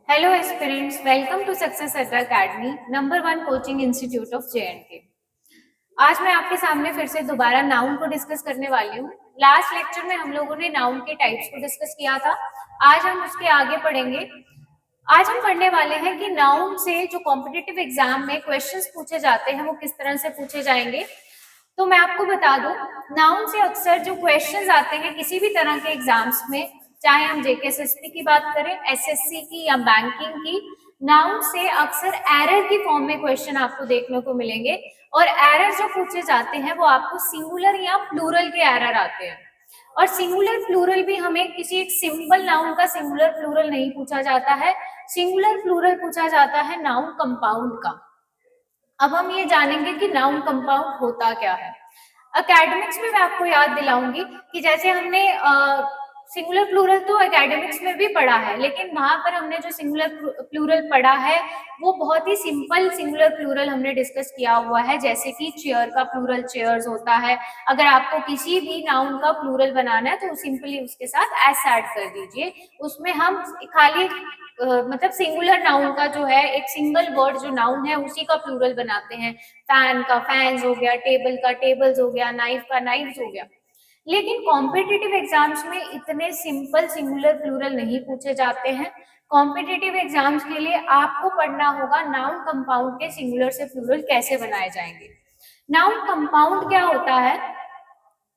Hello aspirants, welcome to Success Agra Academy, number 1 coaching institute of JNK। आज मैं आपके सामने फिर से दोबारा नाउन को डिस्कस करने वाली हूँ। लास्ट लेक्चर में हम लोगों ने नाउन के टाइप्स को डिस्कस किया था। आज हम उसके आगे पढ़ेंगे। आज हम पढ़ने वाले हैं कि नाउन से जो कॉम्पिटिटिव एग्जाम में क्वेश्चंस पूछे जाते हैं वो किस तरह से पूछे जाएंगे। तो मैं आपको बता दूं, नाउन से अक्सर जो क्वेश्चंस आते हैं किसी भी तरह के एग्जाम्स में, चाहे हम जेकेएसएसपी की बात करें, एसएससी की या बैंकिंग की, नाउन से अक्सर एरर की फॉर्म में क्वेश्चन आपको देखने को मिलेंगे। और एरर जो पूछे जाते हैं वो आपको सिंगुलर या प्लूरल के एरर आते हैं। और सिंगुलर प्लूरल भी हमें किसी एक सिंपल नाउन का सिंगुलर प्लूरल नहीं पूछा जाता है, सिंगुलर प्लूरल पूछा जाता है नाउन कंपाउंड का। अब हम ये जानेंगे कि नाउन कंपाउंड होता क्या है। एकेडमिक्स में मैं आपको याद दिलाऊंगी कि जैसे हमने सिंगुलर प्लूरल तो एकेडमिक्स में भी पढ़ा है, लेकिन वहां पर हमने जो सिंगुलर प्लूरल पढ़ा है वो बहुत ही सिंपल सिंगुलर प्लूरल हमने डिस्कस किया हुआ है। जैसे कि चेयर का प्लूरल चेयर्स होता है। अगर आपको किसी भी नाउन का प्लूरल बनाना है तो सिंपली उसके साथ एस ऐड कर दीजिए। उसमें हम खाली मतलब सिंगुलर नाउन का जो है एक सिंगल वर्ड जो नाउन है उसी का प्लूरल बनाते हैं। फैन का फैंस हो गया, टेबल का टेबल्स हो गया, नाइफ का नाइफ्स हो गया। लेकिन कॉम्पिटिटिव एग्जाम्स में इतने सिंपल सिंगुलर प्लूरल नहीं पूछे जाते हैं। कॉम्पिटिटिव एग्जाम्स के लिए आपको पढ़ना होगा नाउन कंपाउंड के सिंगुलर से प्लूरल कैसे बनाए जाएंगे। नाउन कंपाउंड क्या होता है?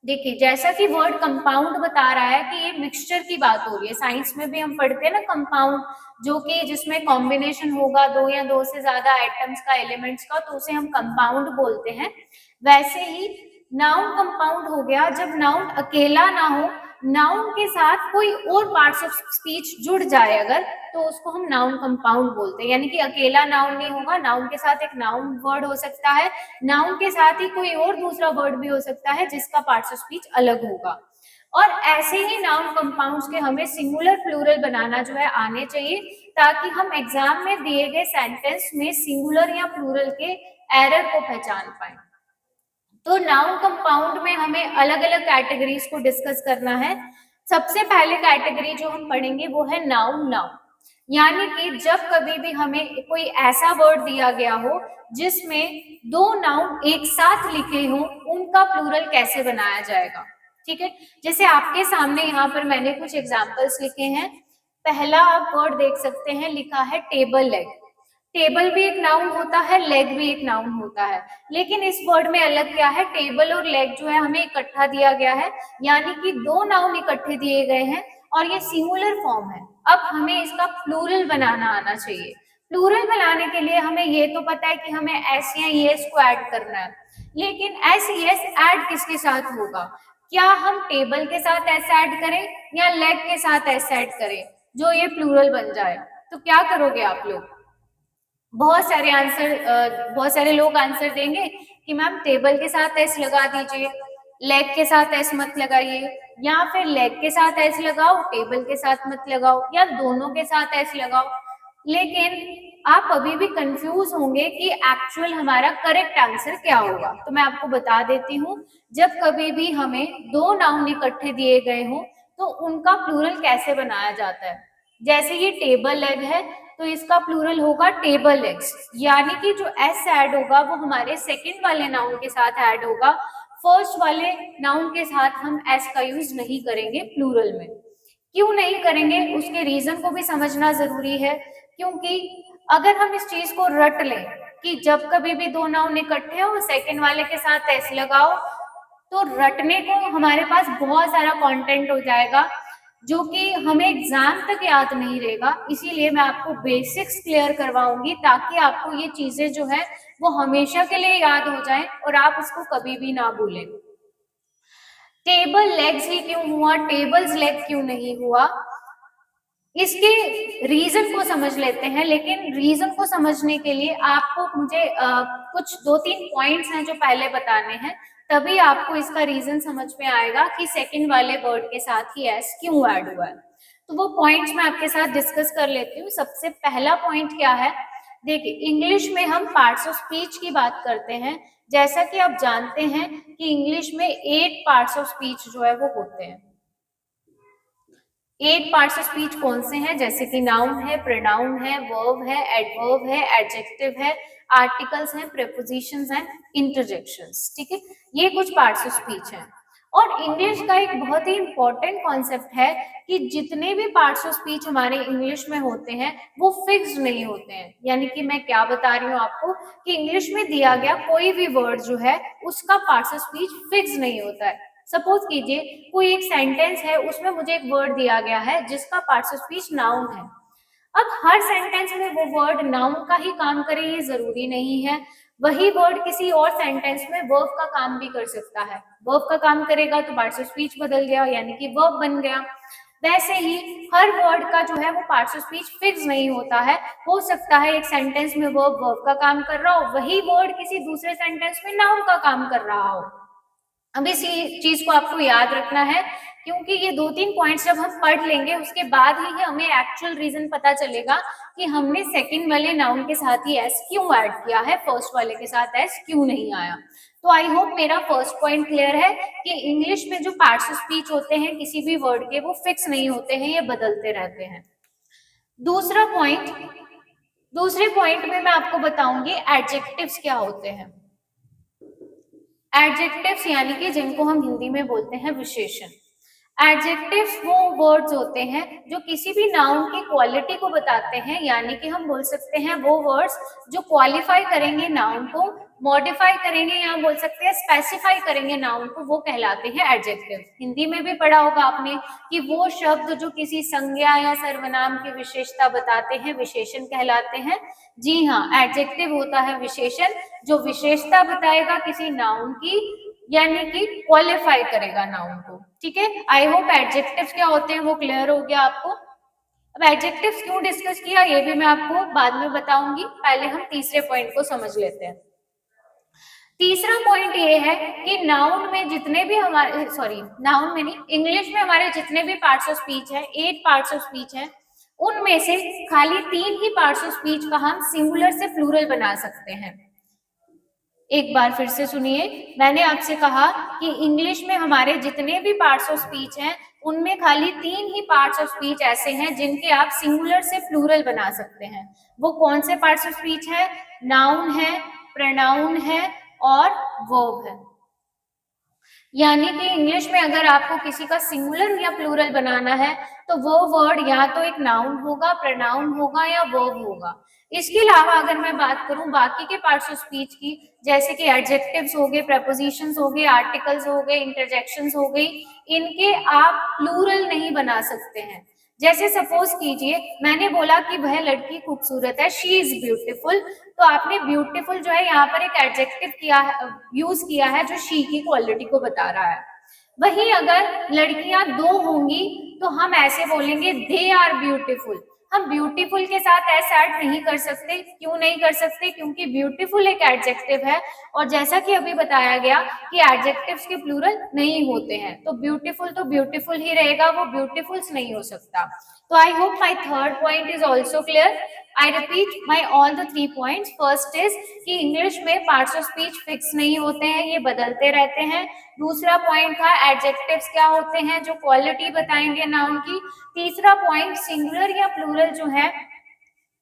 देखिए, जैसा कि वर्ड कंपाउंड बता रहा है कि ये मिक्सचर की बात हो रही है। साइंस में भी हम पढ़ते हैं ना कंपाउंड, जो कि जिसमें कॉम्बिनेशन होगा दो या दो से ज्यादा आइटम्स का, एलिमेंट्स का, तो उसे हम कंपाउंड बोलते हैं। वैसे ही नाउन कंपाउंड हो गया जब नाउन अकेला ना हो, नाउन के साथ कोई और पार्ट्स ऑफ स्पीच जुड़ जाए अगर, तो उसको हम नाउन कंपाउंड बोलते हैं। यानी कि अकेला नाउन नहीं होगा, नाउन के साथ एक नाउन वर्ड हो सकता है, नाउन के साथ ही कोई और दूसरा वर्ड भी हो सकता है जिसका पार्ट्स ऑफ स्पीच अलग होगा। और ऐसे ही नाउन कंपाउंड्स के हमें सिंगुलर प्लूरल बनाना जो है आने चाहिए, ताकि हम एग्जाम में दिए गए सेंटेंस में सिंगुलर या प्लूरल के एरर को पहचान पाए। तो नाउन कंपाउंड में हमें अलग अलग कैटेगरीज को डिस्कस करना है। सबसे पहले कैटेगरी जो हम पढ़ेंगे वो है नाउन नाउन। यानी कि जब कभी भी हमें कोई ऐसा वर्ड दिया गया हो जिसमें दो नाउन एक साथ लिखे हो, उनका प्लूरल कैसे बनाया जाएगा। ठीक है, जैसे आपके सामने यहाँ पर मैंने कुछ एग्जाम्पल्स लिखे हैं। पहला आप वर्ड देख सकते हैं, लिखा है टेबल लेग। टेबल भी एक नाउन होता है, लेग भी एक नाउन होता है, लेकिन इस वर्ड में अलग क्या है, टेबल और लेग जो है हमें इकट्ठा दिया गया है, यानी कि दो नाउन इकट्ठे दिए गए हैं और ये सिंगुलर फॉर्म है। अब हमें इसका प्लूरल बनाना आना चाहिए। प्लूरल बनाने के लिए हमें ये तो पता है कि हमें एस या येस को ऐड करना है, लेकिन एस येस ऐड किसके साथ होगा? क्या हम टेबल के साथ एस ऐड करें या लेग के साथ एस ऐड करें जो ये प्लूरल बन जाए? तो क्या करोगे आप लोग? बहुत सारे लोग आंसर देंगे कि मैम टेबल के साथ एस लगा दीजिए, लेग के साथ एस मत लगाइए, या फिर लेग के साथ एस लगाओ, टेबल के साथ मत लगाओ, या दोनों के साथ एस लगाओ। लेकिन आप अभी भी कंफ्यूज होंगे कि एक्चुअल हमारा करेक्ट आंसर क्या होगा। तो मैं आपको बता देती हूँ, जब कभी भी हमें दो नाउन इकट्ठे दिए गए हो तो उनका प्लूरल कैसे बनाया जाता है। जैसे ये टेबल लेग है तो इसका प्लूरल होगा टेबल लेग्स, यानी कि जो एस ऐड होगा वो हमारे सेकंड वाले नाउन के साथ ऐड होगा। फर्स्ट वाले नाउन के साथ हम एस का यूज नहीं करेंगे प्लूरल में। क्यों नहीं करेंगे, उसके रीजन को भी समझना जरूरी है। क्योंकि अगर हम इस चीज को रट लें कि जब कभी भी दो नाउन इकट्ठे हो सेकंड वाले के साथ एस लगाओ, तो रटने को हमारे पास बहुत सारा कंटेंट हो जाएगा जो कि हमें एग्जाम तक याद नहीं रहेगा। इसीलिए मैं आपको बेसिक्स क्लियर करवाऊंगी ताकि आपको ये चीजें जो है वो हमेशा के लिए याद हो जाएं और आप इसको कभी भी ना भूलें। टेबल लेग्स ही क्यों हुआ, टेबल्स लेग क्यों नहीं हुआ? इसके रीजन को समझ लेते हैं, लेकिन रीजन को समझने के लिए आपको मुझे कुछ दो तीन पॉइंट्स हैं जो पहले बताने हैं, तभी आपको इसका रीजन समझ में आएगा कि सेकंड वाले वर्ड के साथ ही एस क्यों ऐड हुआ है। तो वो पॉइंट्स मैं आपके साथ डिस्कस कर लेती हूँ। सबसे पहला पॉइंट क्या है, देखिए इंग्लिश में हम पार्ट्स ऑफ स्पीच की बात करते हैं। जैसा कि आप जानते हैं कि इंग्लिश में 8 पार्ट्स ऑफ स्पीच जो है वो होते हैं। 8 पार्ट्स ऑफ स्पीच कौन से हैं, जैसे कि नाउन है, प्रोनाउन है, वर्ब है, एडवर्ब है, एडजेक्टिव है, आर्टिकल्स हैं, प्रीपोजिशंस हैं, इंटरजेक्शंस। ठीक है, ये कुछ पार्ट्स ऑफ स्पीच हैं। और इंग्लिश का एक बहुत ही इंपॉर्टेंट कॉन्सेप्ट है कि जितने भी पार्ट्स ऑफ स्पीच हमारे इंग्लिश में होते हैं वो फिक्स्ड नहीं होते हैं। यानी कि मैं क्या बता रही हूँ आपको कि इंग्लिश में दिया गया कोई भी वर्ड जो है उसका पार्ट्स ऑफ स्पीच फिक्स नहीं होता है। सपोज कीजिए कोई एक सेंटेंस है, उसमें मुझे एक वर्ड दिया गया है जिसका पार्ट्स ऑफ स्पीच नाउन है। अब हर सेंटेंस में वो वर्ड नाउन का ही काम करे ये जरूरी नहीं है। वही वर्ड किसी और सेंटेंस में वर्ब का काम भी कर सकता है। वर्ब का काम करेगा तो पार्ट्स ऑफ स्पीच बदल गया, यानी कि वर्ब बन गया। वैसे ही हर वर्ड का जो है वो पार्ट्स ऑफ स्पीच फिक्स नहीं होता है। हो सकता है एक सेंटेंस में वर्ब का काम कर रहा हो, वही वर्ड किसी दूसरे सेंटेंस में नाउन का काम कर रहा हो। अब इस चीज को आपको याद रखना है, क्योंकि ये 2-3 पॉइंट्स जब हम पढ़ लेंगे उसके बाद ही हमें एक्चुअल रीजन पता चलेगा कि हमने सेकंड वाले नाउन के साथ ही एस क्यों ऐड किया है, फर्स्ट वाले के साथ एस क्यों नहीं आया। तो आई होप मेरा फर्स्ट पॉइंट क्लियर है कि इंग्लिश में जो पार्ट्स ऑफ स्पीच होते हैं किसी भी वर्ड के, वो फिक्स नहीं होते हैं, ये बदलते रहते हैं। दूसरे पॉइंट में मैं आपको बताऊंगी एडजेक्टिव्स क्या होते हैं। एडजेक्टिव्स यानी कि जिनको हम हिंदी में बोलते हैं विशेषण। एडजेक्टिव्स वो वर्ड्स होते हैं जो किसी भी नाउन की क्वालिटी को बताते हैं, यानी कि हम बोल सकते हैं वो वर्ड्स जो क्वालिफाई करेंगे नाउन को, मॉडिफाई करेंगे या बोल सकते हैं स्पेसिफाई करेंगे नाउन को, वो कहलाते हैं एडजेक्टिव्स। हिंदी में भी पढ़ा होगा आपने कि वो शब्द जो किसी संज्ञा या सर्वनाम की विशेषता बताते हैं विशेषण कहलाते हैं। जी हाँ, एडजेक्टिव होता है विशेषण जो विशेषता बताएगा किसी नाउन की, यानी कि क्वालिफाई करेगा नाउन को। ठीक है, आई होप एडजेक्टिव्स क्या होते हैं वो क्लियर हो गया आपको। अब एडजेक्टिव्स क्यों डिस्कस किया ये भी मैं आपको बाद में बताऊंगी, पहले हम तीसरे पॉइंट को समझ लेते हैं। तीसरा पॉइंट ये है कि नाउन में जितने भी हमारे नाउन में नहीं, इंग्लिश में हमारे जितने भी पार्ट्स ऑफ स्पीच है, 8 पार्ट्स ऑफ स्पीच है, उनमें से खाली 3 ही पार्ट्स ऑफ स्पीच का हम सिंगुलर से प्लूरल बना सकते हैं। एक बार फिर से सुनिए, मैंने आपसे कहा कि इंग्लिश में हमारे जितने भी पार्ट्स ऑफ स्पीच हैं उनमें खाली 3 ही पार्ट्स ऑफ स्पीच ऐसे हैं जिनके आप सिंगुलर से प्लूरल बना सकते हैं। वो कौन से पार्ट्स ऑफ स्पीच है? नाउन है, प्रोनाउन है और वर्ब है। यानी कि इंग्लिश में अगर आपको किसी का सिंगुलर या प्लूरल बनाना है तो वो वर्ड या तो एक नाउन होगा, प्रोनाउन होगा या वर्ब होगा। इसके अलावा अगर मैं बात करूं बाकी के पार्ट्स ऑफ स्पीच की, जैसे कि एडजेक्टिव्स हो गए, प्रेपोजिशंस हो गए, आर्टिकल्स हो गए, इंटरजेक्शंस हो गई, इनके आप प्लूरल नहीं बना सकते हैं। जैसे सपोज कीजिए मैंने बोला कि वह लड़की खूबसूरत है, शी इज ब्यूटीफुल, तो आपने ब्यूटीफुल जो है यहाँ पर एक एडजेक्टिव किया है, यूज किया है जो शी की क्वालिटी को बता रहा है। वही अगर लड़कियां 2 होंगी तो हम ऐसे बोलेंगे दे आर ब्यूटीफुल। हम ब्यूटीफुल के साथ ऐसे ऐड नहीं कर सकते। क्यों नहीं कर सकते? क्योंकि ब्यूटीफुल एक एडजेक्टिव है और जैसा कि अभी बताया गया कि एडजेक्टिव्स के प्लूरल नहीं होते हैं, तो ब्यूटीफुल ही रहेगा, वो ब्यूटीफुल्स नहीं हो सकता। तो I hope my third point is also clear. I repeat my all the 3 points. First is कि इंग्लिश में पार्ट्स ऑफ स्पीच फिक्स नहीं होते हैं, ये बदलते रहते हैं। दूसरा पॉइंट था एडजेक्टिव्स क्या होते हैं जो क्वालिटी बताएंगे नाउन की। तीसरा पॉइंट सिंगुलर या प्लूरल जो है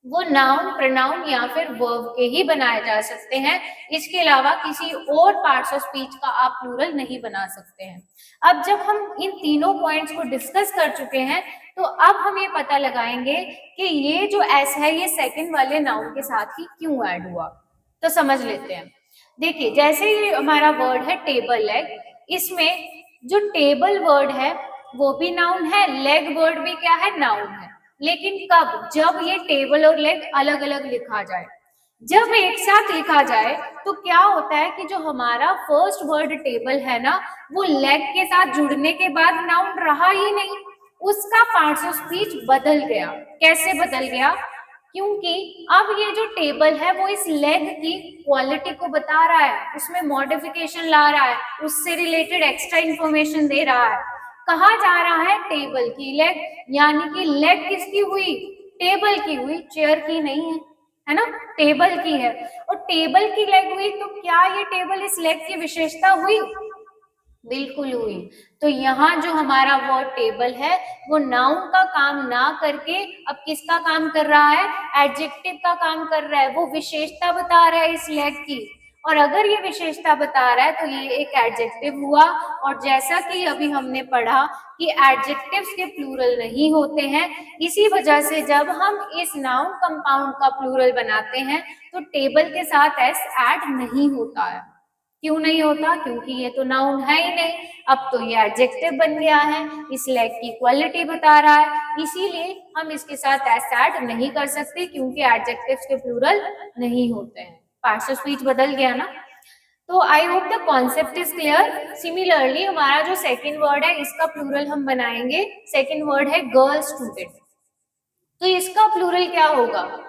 वो नाउन, प्रोनाउन या फिर वर्ब के ही बनाए जा सकते हैं। इसके अलावा किसी और पार्ट्स ऑफ स्पीच का आप प्लूरल नहीं बना सकते हैं। अब जब हम इन तीनों पॉइंट्स को डिस्कस कर चुके हैं तो अब हम ये पता लगाएंगे कि ये जो एस है ये सेकंड वाले नाउन के साथ ही क्यों ऐड हुआ। तो समझ लेते हैं। देखिए जैसे ये हमारा वर्ड है टेबल लेग, इसमें जो टेबल वर्ड है वो भी नाउन है, लेग वर्ड भी क्या है? नाउन है। लेकिन कब? जब ये टेबल और लेग अलग अलग लिखा जाए। जब एक साथ लिखा जाए तो क्या होता है कि जो हमारा फर्स्ट वर्ड टेबल है ना, वो लेग के साथ जुड़ने के बाद नाउन रहा ही नहीं, उसका पार्ट्स ऑफ स्पीच बदल गया। कैसे बदल गया? क्योंकि अब ये जो टेबल है वो इस लेग की क्वालिटी को बता रहा है, उसमें मॉडिफिकेशन ला रहा है, उससे रिलेटेड एक्स्ट्रा इंफॉर्मेशन दे रहा है। कहा जा रहा है टेबल की लेग, यानी कि लेग किसकी हुई? टेबल की हुई, चेयर की नहीं है ना, टेबल की है। और टेबल की लेग हुई तो क्या ये टेबल इस लेग की विशेषता हुई? बिल्कुल हुई। तो यहाँ जो हमारा वर्ड टेबल है वो नाउन का काम ना करके अब किसका काम कर रहा है, एडजेक्टिव का काम कर रहा है। वो विशेषता बता रहा है इस लेग की, और अगर ये विशेषता बता रहा है तो ये एक एडजेक्टिव हुआ। और जैसा कि अभी हमने पढ़ा कि एडजेक्टिव्स के प्लूरल नहीं होते हैं, इसी वजह से जब हम इस नाउन कंपाउंड का प्लूरल बनाते हैं तो टेबल के साथ एस ऐड नहीं होता है। क्यों नहीं होता, क्योंकि ये तो नाउन है ही नहीं, अब तो ये एडजेक्टिव बन गया है, इस लेग की क्वालिटी बता रहा है, इसीलिए हम इसके साथ एस ऐड नहीं कर सकते क्योंकि एडजेक्टिव्स के प्लूरल नहीं होते हैं। पार्ट्स ऑफ स्पीच बदल गया ना। तो I hope the concept is clear. Similarly हमारा जो सेकेंड वर्ड है इसका प्लूरल हम बनाएंगे। सेकेंड वर्ड है गर्ल स्टूडेंट, तो इसका प्लूरल क्या होगा,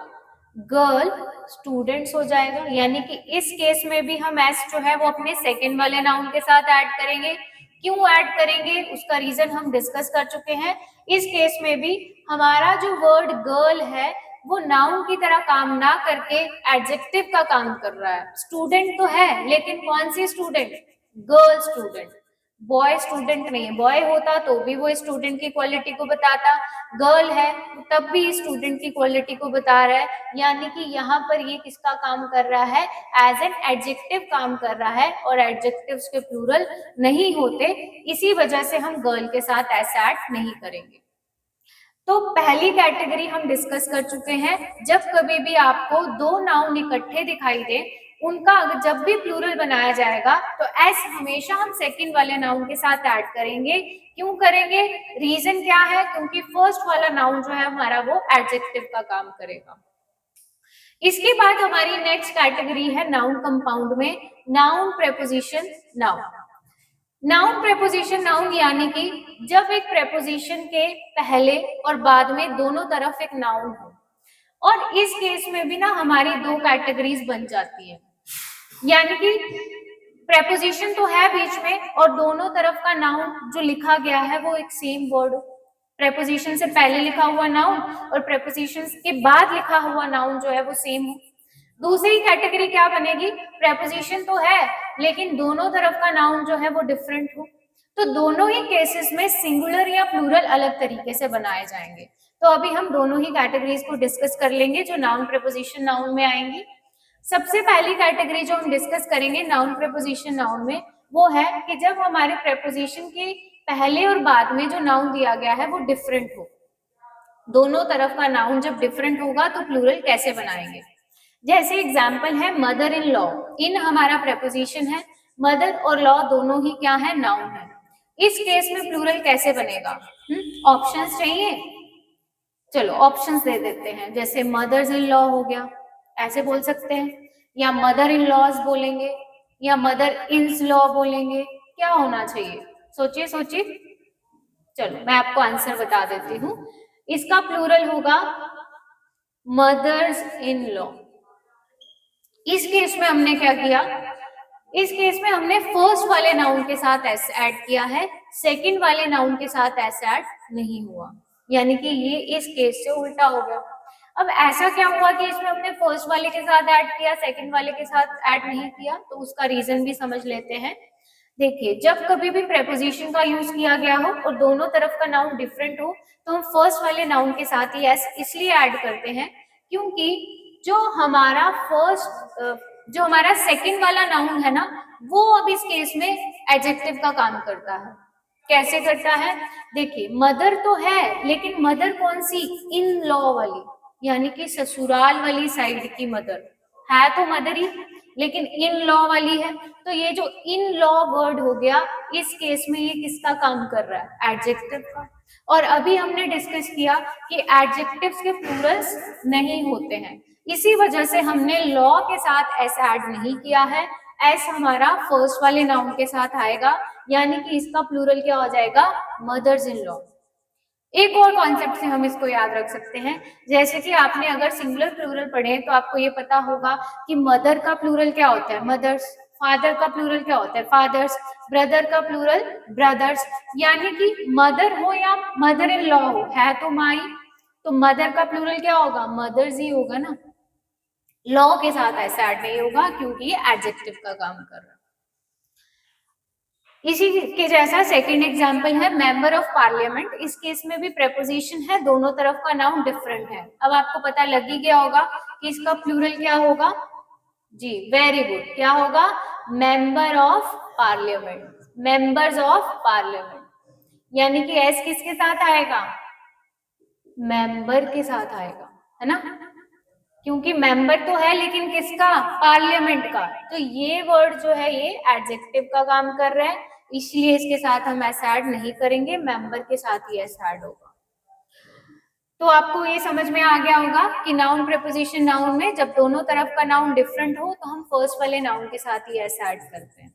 गर्ल स्टूडेंट्स हो जाएगा। यानी कि इस केस में भी हम एस जो है वो अपने सेकेंड वाले नाउन के साथ ऐड करेंगे। क्यों ऐड करेंगे उसका रीजन हम डिस्कस कर चुके हैं। इस केस में भी हमारा जो वर्ड गर्ल है वो नाउन की तरह काम ना करके एडजेक्टिव का काम कर रहा है। स्टूडेंट तो है लेकिन कौन सी student, girl student, boy student नहीं है। बॉय होता तो भी वो स्टूडेंट की क्वालिटी को बताता, गर्ल है तब भी स्टूडेंट की क्वालिटी को बता रहा है। यानी कि यहाँ पर ये किसका काम कर रहा है, एज एन एडजेक्टिव काम कर रहा है, और एडजेक्टिव्स के प्लूरल नहीं होते, इसी वजह से हम गर्ल के साथ ऐसा ऐड नहीं करेंगे। तो पहली कैटेगरी हम डिस्कस कर चुके हैं। जब कभी भी आपको दो नाउन इकट्ठे दिखाई दे, उनका जब भी प्लूरल बनाया जाएगा तो एस हमेशा हम सेकंड वाले नाउन के साथ ऐड करेंगे। क्यों करेंगे, रीजन क्या है, क्योंकि फर्स्ट वाला नाउन जो है हमारा वो एडजेक्टिव का काम करेगा। इसके बाद हमारी नेक्स्ट कैटेगरी है नाउन कंपाउंड में, noun preposition noun. Noun preposition noun यानी कि जब एक प्रेपोजिशन के पहले और बाद में दोनों तरफ एक नाउन हो, और इस केस में भी ना हमारी दो कैटेगरीज बन जाती है। यानी कि प्रेपोजिशन तो है बीच में और दोनों तरफ का नाउन जो लिखा गया है वो एक सेम वर्ड हो। प्रेपोजिशन से पहले लिखा हुआ नाउन और प्रेपोजिशन के बाद लिखा हुआ नाउन जो है वो सेम हो। दूसरी कैटेगरी क्या बनेगी, प्रेपोजिशन तो है लेकिन दोनों तरफ का नाउन जो है वो डिफरेंट हो। तो दोनों ही केसेस में सिंगुलर या प्लूरल अलग तरीके से बनाए जाएंगे। तो अभी हम दोनों ही कैटेगरीज को डिस्कस कर लेंगे जो नाउन प्रेपोजिशन नाउन में आएंगी। सबसे पहली कैटेगरी जो हम डिस्कस करेंगे नाउन प्रेपोजिशन नाउन में, वो है कि जब हमारे प्रेपोजिशन के पहले और बाद में जो नाउन दिया गया है वो डिफरेंट हो। दोनों तरफ का नाउन जब डिफरेंट होगा तो प्लूरल कैसे बनाएंगे। जैसे एग्जाम्पल है मदर इन लॉ, इन हमारा प्रेपोजिशन है, मदर और लॉ दोनों ही क्या है, नाउन है। इस केस में प्लूरल कैसे बनेगा, ऑप्शंस चाहिए, चलो ऑप्शंस दे देते हैं। जैसे मदर्स इन लॉ हो गया, ऐसे बोल सकते हैं, या मदर इन लॉज बोलेंगे, या मदर इन्स लॉ बोलेंगे, क्या होना चाहिए, सोचिए सोचिए। चलो मैं आपको आंसर बता देती हूँ, इसका प्लूरल होगा मदर्स इन लॉ। इस केस में हमने क्या किया, इस केस में हमने फर्स्ट वाले नाउन के साथ एस ऐड किया है, सेकंड वाले नाउन के साथ एस ऐड नहीं हुआ। यानी कि ये इस केस से उल्टा हो गया। अब ऐसा क्या हुआ कि इसमें हमने फर्स्ट वाले के साथ ऐड किया, सेकंड वाले के साथ ऐड नहीं किया, तो उसका रीजन भी समझ लेते हैं। देखिए जब कभी भी प्रेपोजिशन का यूज किया गया हो और दोनों तरफ का नाउन डिफरेंट हो तो हम फर्स्ट वाले नाउन के साथ ही एस इसलिए ऐड करते हैं क्योंकि जो हमारा सेकंड वाला नाउन है ना, वो अब इस केस में एडजेक्टिव का काम करता है। कैसे करता है, देखिए मदर तो है लेकिन मदर कौन सी, इन लॉ वाली, यानी कि ससुराल वाली साइड की मदर है, तो मदर ही लेकिन इन लॉ वाली है। तो ये जो इन लॉ वर्ड हो गया, इस केस में ये किसका काम कर रहा है, एडजेक्टिव का। और अभी हमने डिस्कस किया कि एडजेक्टिव्स के प्लूरल्स नहीं होते हैं, इसी वजह से हमने लॉ के साथ एस ऐड नहीं किया है। एस हमारा फर्स्ट वाले नाउन के साथ आएगा, यानी कि इसका प्लूरल क्या हो जाएगा, मदर्स इन लॉ। एक और कॉन्सेप्ट से हम इसको याद रख सकते हैं, जैसे कि आपने अगर सिंगुलर प्लूरल पढ़े तो आपको ये पता होगा कि मदर का प्लूरल क्या होता है, मदर्स, फादर का प्लूरल क्या होता है, फादर्स, ब्रदर का प्लूरल ब्रदर्स। यानी कि मदर हो या मदर इन लॉ हो, है तो माई, तो मदर का प्लूरल क्या होगा, मदर्स ही होगा ना। लॉ के साथ ऐसा ऐड नहीं होगा क्योंकि ये एडजेक्टिव का काम कर रहा है। इसी के जैसा सेकंड एग्जांपल है मेंबर ऑफ पार्लियामेंट। इस केस में भी प्रेपोजिशन है, दोनों तरफ का नाउन डिफरेंट है। अब आपको पता लग ही गया होगा कि इसका प्लूरल क्या होगा। जी वेरी गुड, क्या होगा? Member of parliament, members of parliament. यानी कि एस किसके साथ आएगा? मेंबर के साथ आएगा, है ना, क्योंकि मेंबर तो है लेकिन किसका? पार्लियामेंट का। तो ये वर्ड जो है ये एडजेक्टिव का काम कर रहा है, इसलिए इसके साथ हम एस ऐड नहीं करेंगे, मेंबर के साथ ही एस ऐड होगा। तो आपको ये समझ में आ गया होगा कि नाउन प्रीपोजिशन नाउन में जब दोनों तरफ का नाउन डिफरेंट हो तो हम फर्स्ट वाले नाउन के साथ ही एस ऐड करते हैं।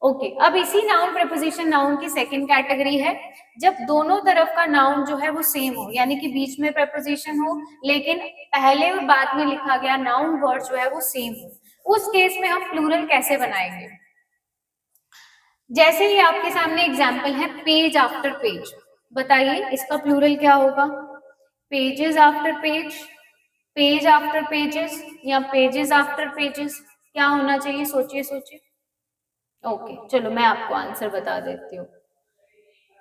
ओके, अब इसी नाउन प्रीपोजिशन नाउन की सेकंड कैटेगरी है जब दोनों तरफ का नाउन जो है वो सेम हो, यानी कि बीच में प्रीपोजिशन हो लेकिन पहले और बाद में लिखा गया नाउन वर्ड जो है वो सेम हो। उस केस में हम प्लूरल कैसे बनाएंगे? जैसे ही आपके सामने एग्जाम्पल है पेज आफ्टर पेज, बताइए इसका प्लूरल क्या होगा? Pages after page, page after pages या पेजेस आफ्टर पेजेस, क्या होना चाहिए? सोचिए सोचिए। ओके चलो मैं आपको आंसर बता देती हूँ।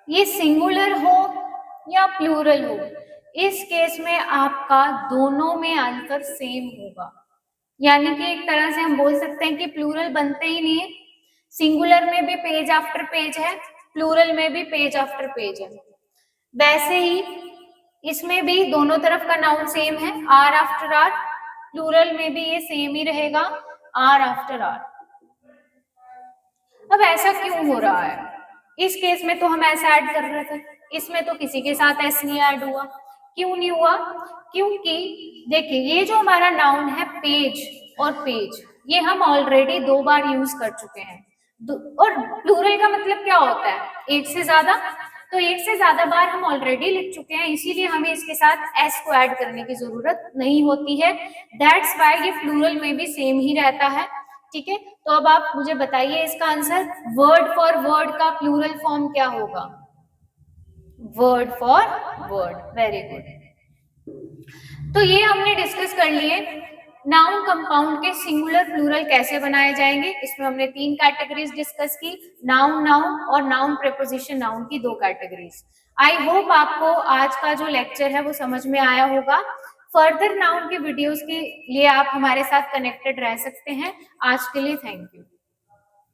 ये सिंगुलर हो या प्लूरल हो, इस केस में आपका दोनों में आंसर सेम होगा। यानी कि एक तरह से हम बोल सकते हैं कि प्लूरल बनते ही नहीं है। सिंगुलर में भी पेज आफ्टर पेज है, प्लूरल में भी पेज आफ्टर पेज है। वैसे ही इसमें भी दोनों तरफ का नाउन सेम है, आर आफ्टर आर, प्लूरल में भी ये सेम ही रहेगा, आर आफ्टर आर। अब ऐसा क्यों हो रहा है? इस केस में तो हम ऐसा ऐड कर रहे थे, इसमें तो किसी के साथ ऐसे नहीं ऐड हुआ। क्यों नहीं हुआ? क्योंकि देखिए ये जो हमारा नाउन है पेज और पेज, ये हम ऑलरेडी 2 बार यूज कर चुके हैं। और प्लूरल का मतलब क्या होता है? एक से ज्यादा। तो एक से ज्यादा बार हम ऑलरेडी लिख चुके हैं, इसीलिए हमें इसके साथ एस को ऐड करने की जरूरत नहीं होती है। दैट्स व्हाई ये प्लूरल में भी सेम ही रहता है। ठीक है, तो अब आप मुझे बताइए इसका आंसर। वर्ड फॉर वर्ड का प्लूरल फॉर्म क्या होगा? Word for word, very good. तो ये हमने डिस्कस कर लिए नाउन कंपाउंड के सिंगुलर प्लूरल कैसे बनाए जाएंगे। इसमें हमने 3 कैटेगरीज डिस्कस की, नाउन नाउन और नाउन प्रीपोजिशन नाउन की 2 कैटेगरीज। आई होप आपको आज का जो लेक्चर है वो समझ में आया होगा। फर्दर नाउन के वीडियोस के लिए आप हमारे साथ कनेक्टेड रह सकते हैं। आज के लिए थैंक यू।